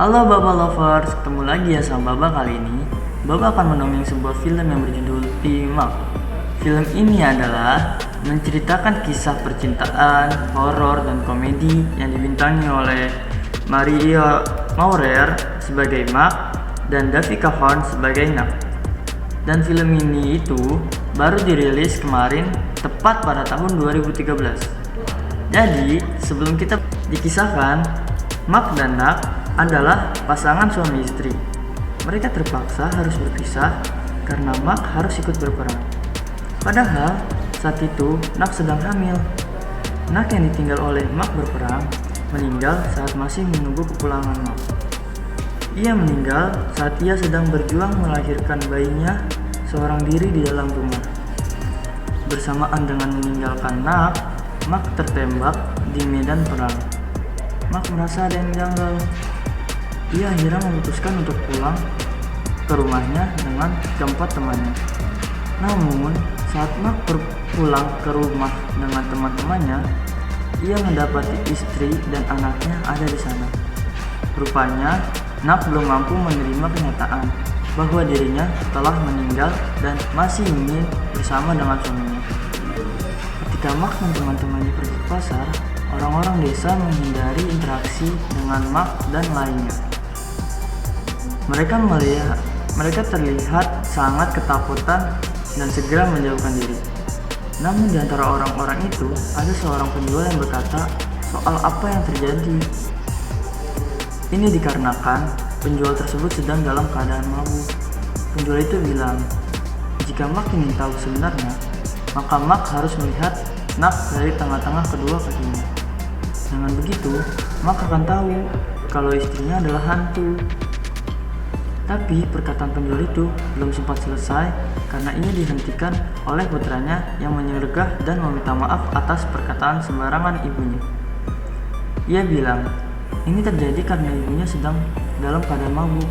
Halo Baba Lovers, ketemu lagi ya sama Baba kali ini. Baba akan mendongeng sebuah film yang berjudul Timak. Film ini adalah menceritakan kisah percintaan, horor, dan komedi yang dibintangi oleh Maria Maurer sebagai Mak dan Davika Horn sebagai Nak. Dan film ini itu baru dirilis kemarin tepat pada tahun 2013. Jadi, sebelum kita dikisahkan, Mak dan Nak adalah pasangan suami istri. Mereka terpaksa harus berpisah karena Mak harus ikut berperang. Padahal saat itu Nak sedang hamil. Nak yang ditinggal oleh Mak berperang meninggal saat masih menunggu kepulangan Mak. Ia meninggal saat ia sedang berjuang melahirkan bayinya seorang diri di dalam rumah. Bersamaan dengan meninggalkan Nak, Mak tertembak di medan perang. Mak merasa ada yang janggal. Ia akhirnya memutuskan untuk pulang ke rumahnya dengan keempat temannya. Namun, saat Mak pulang ke rumah dengan teman-temannya, ia mendapati istri dan anaknya ada di sana. Rupanya, Nak belum mampu menerima kenyataan bahwa dirinya telah meninggal dan masih ingin bersama dengan suaminya. Ketika Mak dan teman-temannya pergi ke pasar, orang-orang desa menghindari interaksi dengan Mak dan lainnya. Mereka terlihat sangat ketakutan dan segera menjauhkan diri. Namun di antara orang-orang itu ada seorang penjual yang berkata soal apa yang terjadi. Ini dikarenakan penjual tersebut sedang dalam keadaan mabuk. Penjual itu bilang, jika Mak ingin tahu sebenarnya, maka Mak harus melihat Nak dari tengah-tengah kedua kakinya. Dengan begitu, Mak akan tahu kalau istrinya adalah hantu. Tapi perkataan penjual itu belum sempat selesai karena ia dihentikan oleh putranya yang menyergah dan meminta maaf atas perkataan sembarangan ibunya. Ia bilang, ini terjadi karena ibunya sedang dalam keadaan mabuk.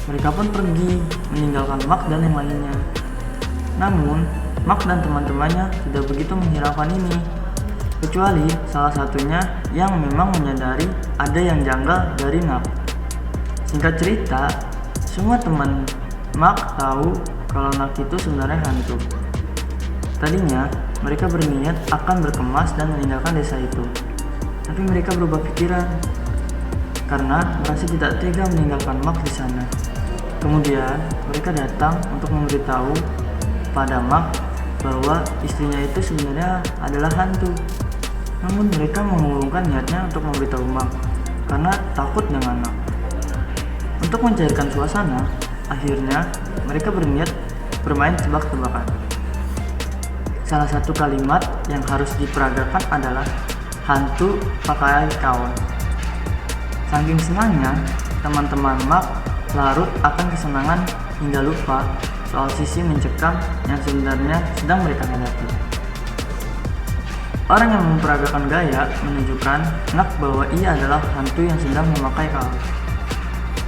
Mereka pun pergi, meninggalkan Mak dan yang lainnya. Namun, Mak dan teman-temannya tidak begitu menghiraukan ini, kecuali salah satunya yang memang menyadari ada yang janggal dari Nak. Singkat cerita, semua teman Mak tahu kalau Nak itu sebenarnya hantu. Tadinya, mereka berniat akan berkemas dan meninggalkan desa itu. Tapi mereka berubah pikiran karena merasa tidak tega meninggalkan Mak di sana. Kemudian, mereka datang untuk memberitahu pada Mak bahwa istrinya itu sebenarnya adalah hantu. Namun mereka mengurungkan niatnya untuk memberitahu Mak karena takut dengan Mak. Untuk mencairkan suasana, akhirnya mereka berniat bermain tebak-tebakan. Salah satu kalimat yang harus diperagakan adalah hantu pakai kaos. Saking senangnya, teman-teman Mak larut akan kesenangan hingga lupa soal sisi mencekam yang sebenarnya sedang mereka hadapi. Orang yang memperagakan gaya menunjukkan Nak bahwa ia adalah hantu yang sedang memakai kaos.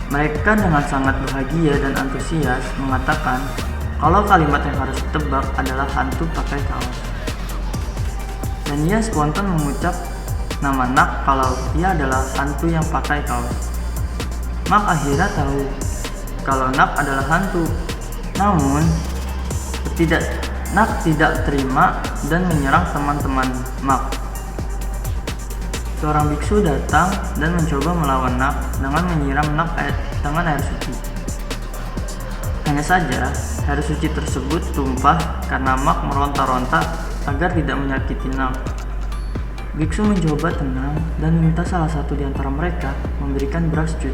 Mereka dengan sangat bahagia dan antusias mengatakan kalau kalimat yang harus ditebak adalah hantu pakai kaos. Dan ia spontan mengucap nama Nak kalau ia adalah hantu yang pakai kaos. Mak akhirnya tahu kalau Nak adalah hantu. Namun, Nak tidak terima dan menyerang teman-teman Mak. Seorang biksu datang dan mencoba melawan Nak dengan menyiram Nak dengan air suci. Hanya saja, air suci tersebut tumpah karena Mak meronta-ronta agar tidak menyakiti Nak. Biksu mencoba tenang dan meminta salah satu di antara mereka memberikan beras suci.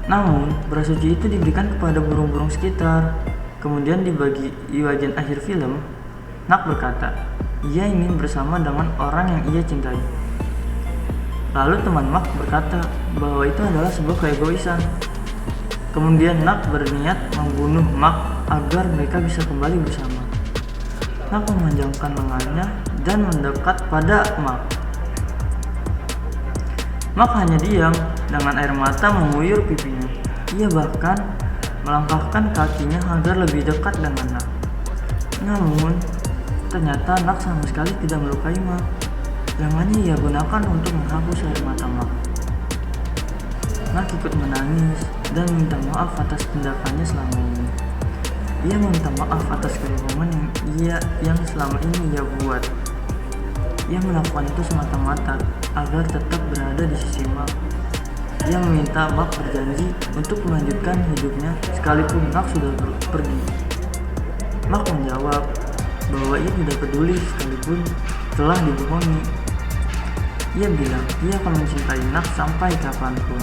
Namun, beras suci itu diberikan kepada burung-burung sekitar. Kemudian di bagian akhir film, Nak berkata, ia ingin bersama dengan orang yang ia cintai. Lalu teman Mak berkata bahwa itu adalah sebuah keegoisan. Kemudian Nak berniat membunuh Mak agar mereka bisa kembali bersama. Nak memanjangkan lengannya dan mendekat pada Mak. Mak hanya diam dengan air mata mengguyur pipinya. Ia bahkan melangkahkan kakinya agar lebih dekat dengan Nak. Namun, ternyata Nak sama sekali tidak melukai Mak. Lengannya ia gunakan untuk menghapus air mata Mak. Nak ikut menangis dan minta maaf atas tindakannya selama ini. Ia meminta maaf atas kebohongan yang selama ini ia buat. Ia melakukan itu semata-mata agar tetap berada di sisi Mak. Ia meminta Mak berjanji untuk melanjutkan hidupnya sekalipun Mak sudah pergi. Mak menjawab bahwa ia tidak peduli sekalipun telah dibohongi. Ia bilang ia akan mencintai Nak sampai kapanpun.